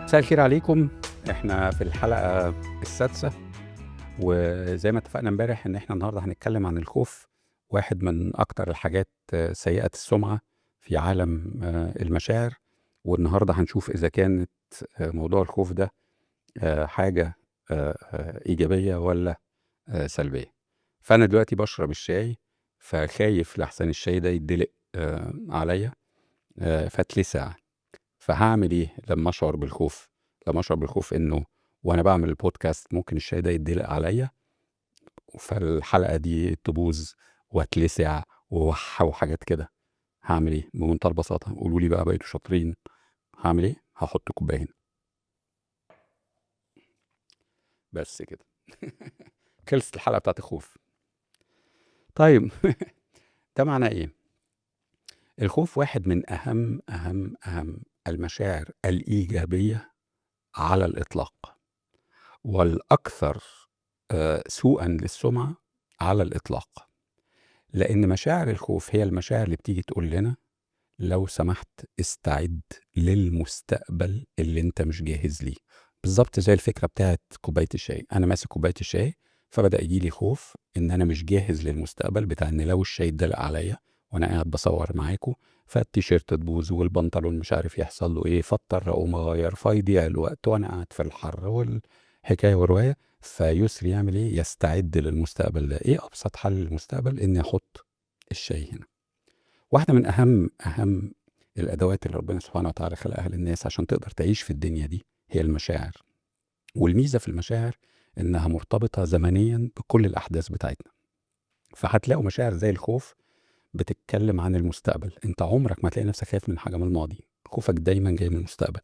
مساء الخير عليكم. احنا في الحلقة السادسة، وزي ما اتفقنا امبارح ان احنا النهارده هنتكلم عن الخوف، واحد من اكتر الحاجات سيئة السمعة في عالم المشاعر. والنهارده هنشوف اذا كانت موضوع الخوف ده حاجة ايجابية ولا سلبية. فانا دلوقتي بشرب الشاي، فخايف لحسن الشاي ده يدلق عليا فاتلسع. فهعمل ايه لما اشعر بالخوف؟ لما اشعر بالخوف انه وانا بعمل البودكاست ممكن الشاي ده يتدلق عليا، فالحلقه دي تبوظ واتلسع وحاجات كده. هعمل ايه؟ بمنتهى البساطه، قولوا لي بقى بقيتوا شاطرين. هعمل ايه؟ هحط كوبايه هنا بس كده. خلصت الحلقه بتاعت الخوف. طيب. ده معناه ايه؟ الخوف واحد من اهم المشاعر الايجابيه على الاطلاق، والاكثر سوءا للسمعه على الاطلاق. لأن مشاعر الخوف هي المشاعر اللي بتيجي تقول لنا لو سمحت استعد للمستقبل اللي انت مش جاهز ليه. بالظبط زي الفكرة بتاعت كوباية الشاي، أنا ماسك كوباية الشاي فبدأ يجيلي خوف إن أنا مش جاهز للمستقبل بتاع إن لو الشاي اتدلق عليا وأنا قاعد بصور معاكم، فالتيشيرت تبوظ والبنطلون مش عارف يحصل له إيه، فاضطر أقوم أغير فيضيع الوقت وأنا قاعد في الحر والحكاية والرواية. فيسري يعمل إيه؟ يستعد للمستقبل ده. إيه أبسط حل للمستقبل؟ إني أحط الشاي هنا. واحدة من أهم الأدوات اللي ربنا سبحانه وتعالى خلقها للناس عشان تقدر تعيش في الدنيا دي هي المشاعر. والميزة في المشاعر إنها مرتبطة زمنيا بكل الأحداث بتاعتنا. فهتلاقوا مشاعر زي الخوف بتتكلم عن المستقبل، أنت عمرك ما تلاقي نفسك خايف من حاجة من الماضي، خوفك دايما جاي من المستقبل.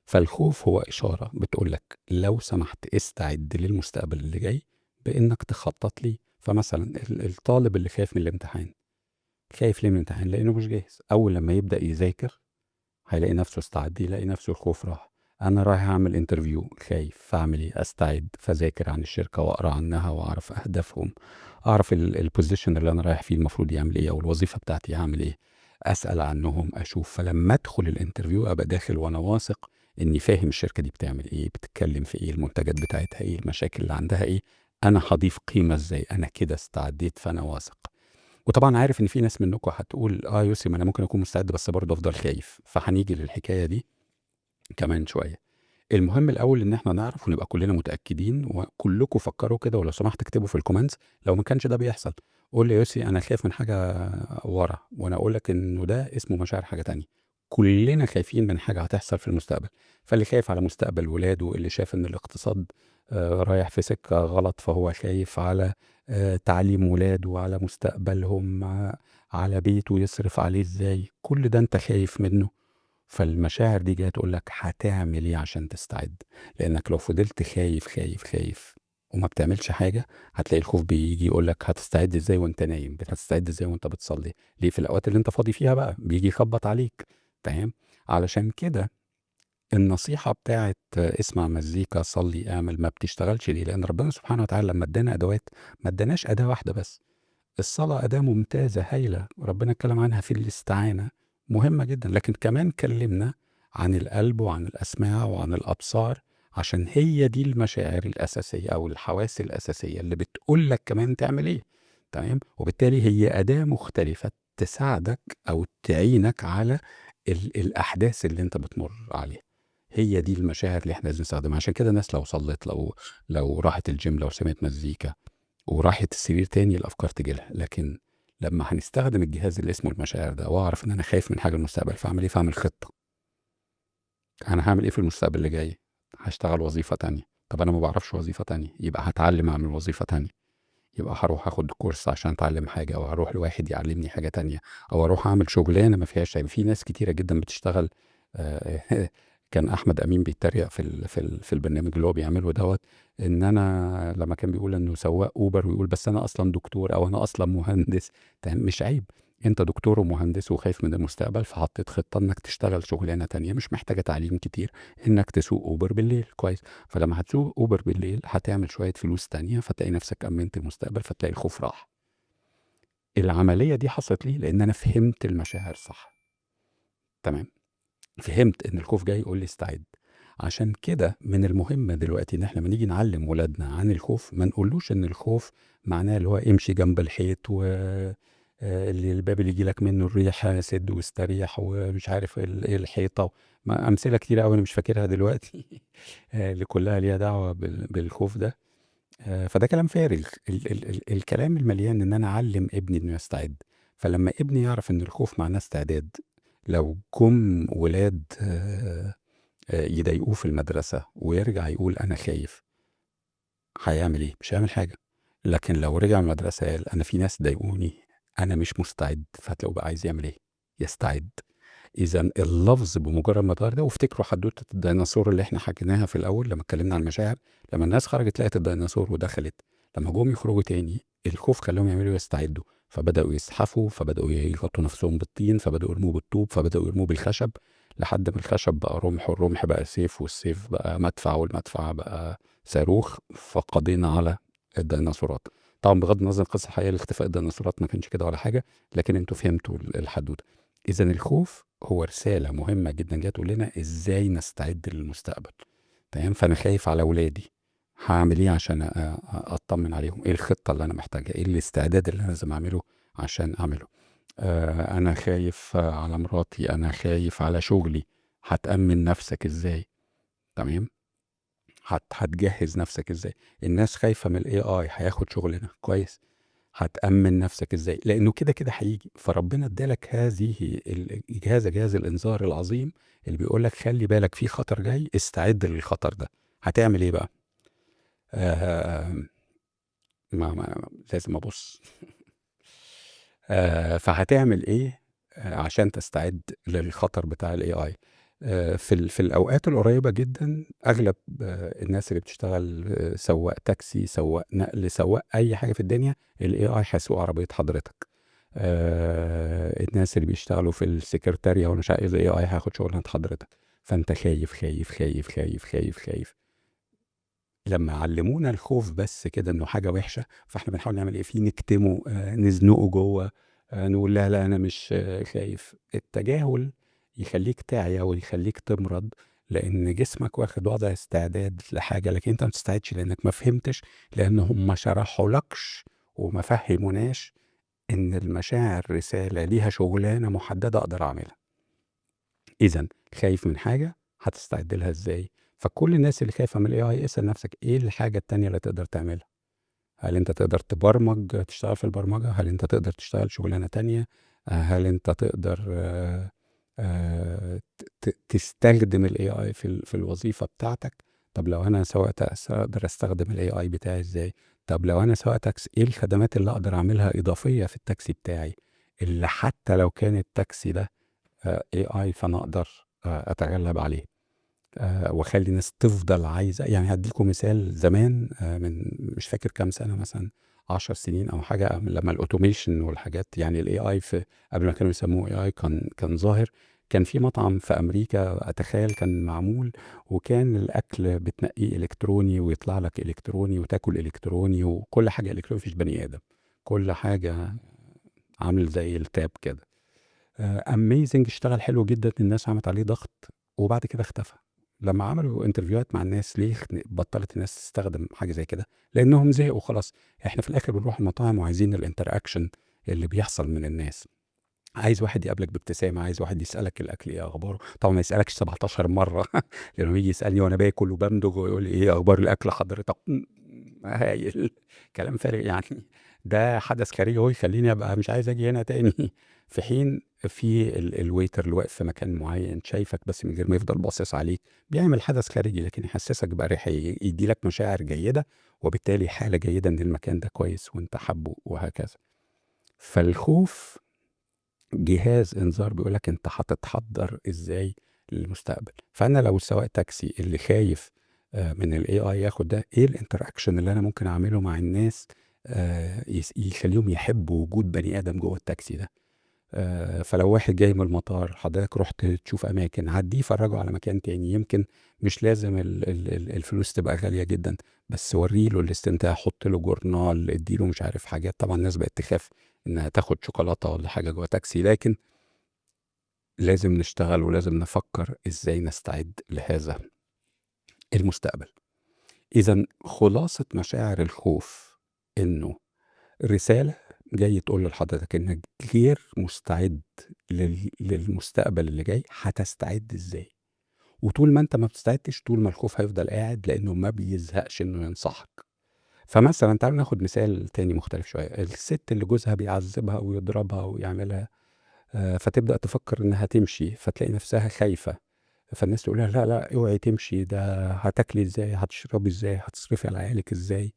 فالخوف هو إشارة بتقولك لو سمحت استعد للمستقبل اللي جاي بإنك تخطط ليه. فمثلا الطالب اللي خايف من الامتحان، خايف ليه من الامتحان؟ لأنه مش جاهز. أول لما يبدأ يذاكر هيلاقي نفسه استعد، يلاقي نفسه الخوف راح. أنا رايح أعمل انترفيو، خايف، فأعمل إيه؟ أستعد، فذاكر عن الشركة وأقرأ عنها وأعرف أهدافهم، أعرف البوزيشن اللي أنا رايح فيه المفروض يعمل إيه، أو الوظيفة بتاعتي هعمل إيه، أسأل عنهم، أشوف. فلما أدخل الانترفيو أبقى داخل وأنا واثق إني فاهم الشركة دي بتعمل إيه، بتتكلم في إيه، المنتجات بتاعتها إيه، المشاكل اللي عندها إيه، أنا هضيف قيمة إزاي. أنا كده استعديت فأنا واثق. وطبعا عارف ان في ناس منكم هتقول يوسي ما انا ممكن اكون مستعد بس برضه افضل خايف، فهنيجي للحكايه دي كمان شويه. المهم الاول ان احنا نعرف ونبقى كلنا متاكدين، وكلكم فكروا كده، ولو سمحت اكتبوا في الكومنتس لو ما كانش ده بيحصل. قول لي يا يوسي انا خايف من حاجه ورا، وانا اقول لك انه ده اسمه مشاعر حاجه تانية. كلنا خايفين من حاجه هتحصل في المستقبل. فاللي خايف على مستقبل ولاده، اللي شايف ان الاقتصاد رايح في سكه غلط فهو خايف على تعليم ولاده وعلى مستقبلهم، على بيته يصرف عليه ازاي، كل ده انت خايف منه. فالمشاعر دي جايه تقول لك هتعمل ايه عشان تستعد. لانك لو فضلت خايف خايف خايف وما بتعملش حاجه، هتلاقي الخوف بيجي يقول لك هتستعد ازاي وانت نايم، هتستعد ازاي وانت بتصلي، ليه؟ في الاوقات اللي انت فاضي فيها بقى بيجي يخبط عليك. فاهم؟ علشان كده النصيحة بتاعت اسمع مزيكا، صلي، اعمل، ما بتشتغلش. ليه؟ لأن ربنا سبحانه وتعالى لما ادانا أدوات ما اداناش أداة واحدة بس. الصلاة أداة ممتازة هايلة، ربنا اتكلم عنها في الاستعانة، مهمة جدا، لكن كمان كلمنا عن القلب وعن الأسماع وعن الأبصار، عشان هي دي المشاعر الأساسية أو الحواس الأساسية اللي بتقول لك كمان تعمل إيه. تمام؟ وبالتالي هي أداة مختلفة تساعدك أو تعينك على الأحداث اللي أنت بتمر عليها. هي دي المشاعر اللي احنا لازم نستخدمها. عشان كده الناس لو صلت، لو راحت الجيم، لو سمعت مزيكا وراحت السرير تاني الافكار تجيلها. لكن لما هنستخدم الجهاز اللي اسمه المشاعر ده، واعرف ان انا خايف من حاجه المستقبل، فاعمل ايه؟ فاعمل خطه. انا هعمل ايه في المستقبل اللي جاي؟ هشتغل وظيفه تانية. طب انا ما بعرفش وظيفه تانية، يبقى هتعلم اعمل وظيفه تانية. يبقى هروح اخد كورس عشان اتعلم حاجه، او هروح لواحد يعلمني حاجه تانية، او اروح اعمل شغلانه ما فيهاش عيب. في ناس كتيره جدا بتشتغل كان احمد امين بيتريق في البرنامج اللي هو بيعمله دوت، ان انا لما كان بيقول انه سواق اوبر ويقول بس انا اصلا دكتور او انا اصلا مهندس. تمام؟ مش عيب. انت دكتور ومهندس وخايف من المستقبل، فحطيت خطه انك تشتغل شغلانه تانية مش محتاجه تعليم كتير، انك تسوق اوبر بالليل. كويس. فلما هتسوق اوبر بالليل هتعمل شويه فلوس تانية، فتلاقي نفسك امنت المستقبل، فتلاقي الخوف راح. العمليه دي حصلت لي لان انا فهمت المشاعر صح. تمام؟ فهمت ان الخوف جاي يقول لي استعد. عشان كده من المهم دلوقتي إن إحنا لمّا نيجي نعلّم ولادنا عن الخوف، ما نقولوش إن الخوف معناه اللي هو امشي جنب الحيط اللي الباب اللي ييجي لك منّه الريح سِد واستريح ومش عارف إيه الحيطة، أمثلة كتيرة أوي أنا مش فاكرها دلوقتي اللي كلّها ليها دعوة بالخوف ده. فده كلام فارغ. الكلام المليان إن أنا أعلّم ابني إنه يستعد، فلمّا ابني يعرف إن الخوف معناه استعداد، لو جُم ولاد يضايقوه في المدرسة ويرجع يقول أنا خايف، هيعمل إيه؟ مش هيعمل حاجة. لكن لو رجع من المدرسة قال أنا في ناس ضايقوني، أنا مش مستعد، فهتلاقوه بقى عايز يعمل إيه؟ يستعد. إذًا اللفظ بمجرد ما اتغير ده، وافتكروا حدوتة الديناصور اللي إحنا حكيناها في الأول لمّا اتكلمنا عن المشاعر، لمّا الناس خرجت لقت الديناصور ودخلت، لمّا جُم يخرجوا تاني الخوف خلاهم يعملوا إيه؟ يستعدوا، فبدأوا يزحفوا، فبدأوا يغطوا نفسهم بالطين، فبدأوا يرموه بالطوب، فبدأوا يرموه بالخشب، لحد ما الخشب بقى رمح، والرمح بقى سيف، والسيف بقى مدفع، والمدفع بقى صاروخ، فقضينا على الديناصورات. طبعًا بغض النظر القصة الحقيقية لاختفاء الديناصورات ما كانش كده ولا حاجة، لكن أنتم فهمتوا الحدوتة. إذًا الخوف هو رسالة مهمة جدًا جاية تقول لنا إزاي نستعد للمستقبل، تمام؟ فأنا خايف على ولادي، هاعمل إيه عشان أطمن عليهم؟ إيه الخطة اللي أنا محتاجها؟ إيه الاستعداد اللي أنا لازم أعمله عشان أعمله؟ أنا خايف على مراتي، أنا خايف على شغلي، هتأمِّن نفسك إزاي؟ تمام؟ هتجهّز نفسك إزاي؟ الناس خايفة من الAI هياخد شغلنا، كويس. هتأمِّن نفسك إزاي؟ لإنه كده هييجي، فربنا ادّى لك هذه جهاز الإنذار العظيم اللي بيقول لك خلّي بالك في خطر جاي، استعد للخطر ده. هتعمل إيه بقى؟ آآ ما لازم أبُص. فهتعمل إيه عشان تستعد للخطر بتاع الAI؟ في الأوقات القريبة جدًا أغلب الناس اللي بتشتغل سواق تاكسي، سواق نقل، سواق أي حاجة في الدنيا الAI هيسوق عربية حضرتك. الناس اللي بيشتغلوا في السكرتارية ومش عارف الAI هياخد شغلانة حضرتك. فأنت خايف، خايف، خايف، خايف، خايف، خايف. لمّا علّمونا الخوف بس كده إنه حاجة وِحشة، فإحنا بنحاول نعمل إيه فيه؟ نكتمه، نزنقه جوّه، نقول لا، لا أنا مش خايف. التجاهل يخلّيك تعيا ويخلّيك تمرض، لإن جسمك واخد وضع استعداد لحاجة، لكن أنت ما بتستعدش لإنك ما فهمتش، لإن هم ما شرحولكش وما فهّموناش إن المشاعر رسالة ليها شغلانة محددة أقدر أعملها. إذًا خايف من حاجة، هتستعد لها إزاي؟ فكل الناس اللي خايفة من الAI اسأل نفسك إيه الحاجة التانية اللي تقدر تعملها؟ هل أنت تقدر تبرمج، تشتغل في البرمجة؟ هل أنت تقدر تشتغل شغلانة تانية؟ هل أنت تقدر تستخدم الAI في الوظيفة بتاعتك؟ طب لو أنا سواق تاكس أقدر أستخدم الAI بتاعي إزاي؟ طب لو أنا سواق تاكسي إيه الخدمات اللي أقدر أعملها إضافية في التاكسي بتاعي، اللي حتى لو كان التاكسي ده AI فأنا أقدر أتغلب عليه، وأخلّي الناس تفضل عايزة. يعني هادّي لكم مثال زمان، من مش فاكر كام سنة، مثلًا 10 سنين أو حاجة، لمّا الautomation والحاجات، يعني الAI قبل ما كانوا يسموه AI كان ظاهر. كان في مطعم في أمريكا أتخيّل كان معمول، وكان الأكل بتنقّيه إلكتروني ويطلع لك إلكتروني وتاكل إلكتروني وكل حاجة إلكتروني، ما فيش بني آدم، كل حاجة عامل زي الTab كده. amazing، اشتغل حلو جدًا، الناس عملت عليه ضغط وبعد كده اختفى. لمّا عملوا انترفيوهات مع الناس ليه بطّلت الناس تستخدم حاجة زي كده؟ لإنهم زهقوا خلاص. إحنا في الآخر بنروح المطاعم وعايزين الinteraction اللي بيحصل من الناس. عايز واحد يقابلك بابتسامة، عايز واحد يسألك الأكل إيه أخباره، طبعًا ما يسألكش 17 مرّة لإنه ييجي يسألني وأنا باكل وبامضغ ويقول لي إيه أخبار الأكل حضرتك؟ هايل. كلام فارغ يعني. ده حدث خارجي أهو يخلّيني أبقى مش عايز آجي هنا تاني. في حين في الwaiter اللي واقف في مكان معيّن شايفك بس من غير ما يفضل باصص عليك، بيعمل حدث خارجي لكن يحسّسك بأريحية، يدّي لك مشاعر جيدة، وبالتالي حالة جيدة إن المكان ده كويس وأنت حابّه وهكذا. فالخوف جهاز إنذار بيقول لك أنت هتتحضّر إزاي للمستقبل. فأنا لو سواق تاكسي اللي خايف من الAI ياخد ده، إيه الinteraction اللي أنا ممكن أعمله مع الناس يخلّيهم يحبّوا وجود بني آدم جوّه التاكسي ده. فلو واحد جاي من المطار، حضرتك رُحت تشوف أماكن، عدّيه فرّجه على مكان تاني، يمكن مش لازم الفلوس تبقى غالية جدًا، بس ورّي له الاستمتاع، حُط له جورنال، ادّي له مش عارف حاجات. طبعًا الناس بقت تخاف إنها تاخد شوكولاتة والّا حاجة جوّه تاكسي، لكن لازم نشتغل ولازم نفكّر إزاي نستعد لهذا. المستقبل. إذًا خلاصة مشاعر الخوف إنه رسالة جاي تقول لحضرتك إنك غير مستعد للمستقبل اللي جاي، هتستعد إزاي؟ وطول ما أنت ما بتستعدش، طول ما الخوف هيفضل قاعد لإنه ما بيزهقش إنه ينصحك. فمثلًا تعالَ ناخد مثال تاني مختلف شوية، الست اللي جوزها بيعذبها ويضربها ويعملها فتبدأ تفكر إنها تمشي، فتلاقي نفسها خايفة، فالناس تقول لها: "لا، لأ، اوعي تمشي، ده هتاكلي إزاي، هتشربي إزاي، هتصرفي على عيالِك إزاي؟"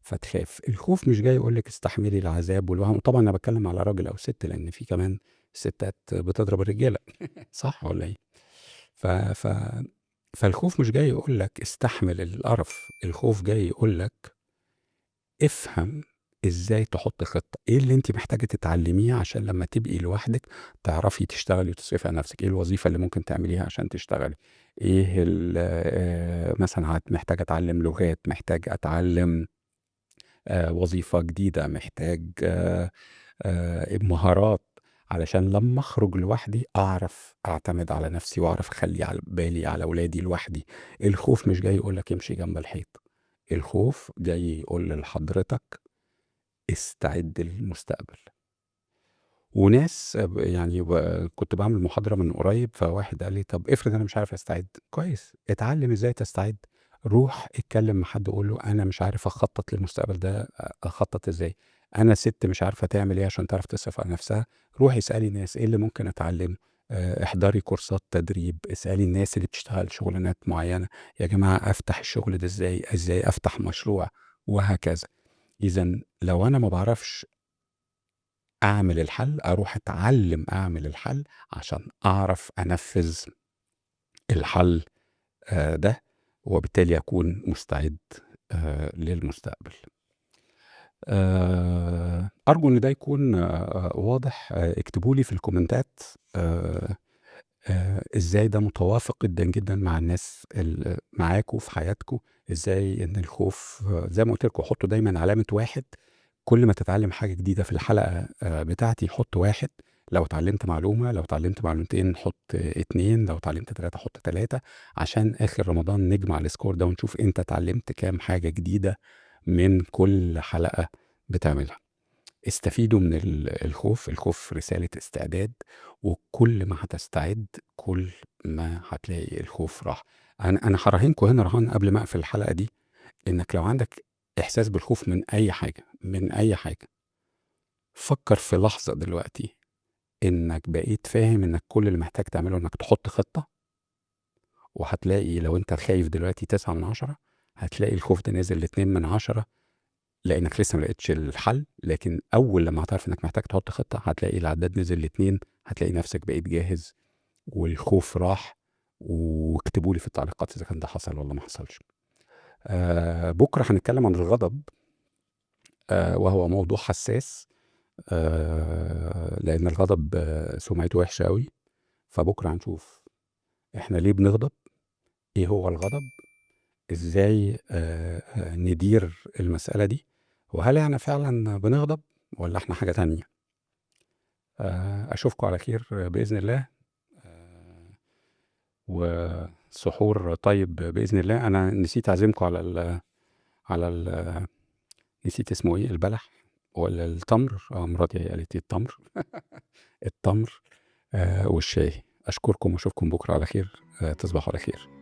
فتخاف. الخوف مش جاي يقول لِك استحملي العذاب والوهم، طبعًا أنا باتكلم على راجل أو ست، لإن في كمان ستات بتضرب الرجالة، صح والّا إيه؟ ف ف فالخوف مش جاي يقول لك استحمل القرف، الخوف جاي يقول لك افهم إزاي تحط خطة، إيه اللي أنتِ محتاجة تتعلميه عشان لمّا تبقي لوحدِك تعرفي تشتغلي وتصرفي على نفسِك، إيه الوظيفة اللي ممكن تعمليها عشان تشتغلي، إيه ال مثلًا محتاج أتعلم لغات، محتاج أتعلم وظيفة جديدة، محتاج مهارات، علشان لمّا أخرج لوحدي أعرف أعتمد على نفسي وأعرف أخلّي بالي على ولادي لوحدي. الخوف مش جاي يقول لك امشي جنب الحيط، الخوف جاي يقول لحضرتك استعد للمستقبل. وناس يعني كنت باعمل محاضرة من قريب، فواحد قال لي: "طب افرض أنا مش عارف أستعد." كويس، اتعلم إزاي تستعد، روح اتكلم مع حد قُل له أنا مش عارف أخطط للمستقبل ده، أخطط إزاي؟ أنا سِت مش عارفة تعمل إيه عشان تعرف تصرف على نفسها، روحي اسألي ناس إيه اللي ممكن أتعلمه، احضري كورسات تدريب، اسألي الناس اللي بتشتغل شغلانات معينة، يا جماعة أفتح الشغل ده إزاي، إزاي أفتح مشروع، وهكذا. إذًا لو أنا ما باعرفش أعمل الحل، أروح أتعلّم أعمل الحل عشان أعرف أنفّذ الحل ده، وبالتالي أكون مستعد للمستقبل. أرجو إن ده يكون واضح، اكتبوا لي في الكومنتات آآ إزاي ده متوافق جدًا، جدًا مع الناس معاكم في حياتكم، إزاي إن الخوف زي ما قُلت لكم حطّوا دايمًا علامة 1. كل ما تتعلم حاجة جديدة في الحلقة بتاعتي حُط 1، لو اتعلمت معلومة، لو اتعلمت معلومتين حُط 2، لو اتعلمت 3 حُط 3، عشان آخر رمضان نجمع الscore ده ونشوف أنت اتعلمت كام حاجة جديدة من كل حلقة بتعملها. استفيدوا من الخوف، الخوف رسالة استعداد، وكل ما هتستعد كل ما هتلاقي الخوف راح. أنا هاراهنكم هنا رهان قبل ما أقفل الحلقة دي، إنك لو عندك إحساس بالخوف من أي حاجة، من أي حاجة، فكّر في لحظة دلوقتي إنك بقيت فاهم إنك كل اللي محتاج تعمله إنك تحط خطة، وهتلاقي لو أنت خايف دلوقتي 9/10 هتلاقي الخوف ده نازل ل2/10 لإنك لسه ما لقيتش الحل، لكن أول لمّا هتعرف إنك محتاج تحط خطة هتلاقي العداد نزل ل2، هتلاقي نفسك بقيت جاهز والخوف راح. واكتبوا لي في التعليقات إذا كان ده حصل والّا ما حصلش. بُكرة هنتكلم عن الغضب، وهو موضوع حساس، لإن الغضب سُمعته وحشة أوي، فبُكرة هنشوف إحنا ليه بنغضب، إيه هو الغضب، إزاي ندير المسألة دي، وهل إحنا فعلًا بنغضب والّا إحنا حاجة تانية. أشوفكم على خير بإذن الله، وسحور طيب بإذن الله. أنا نسيت أعزمكم على نسيت اسمه إيه، البلح والّا التمر؟ مراتي هي قالت لي التمر. التمر والشاي. أشكركم وأشوفكم بكرة على خير، تصبحوا على خير.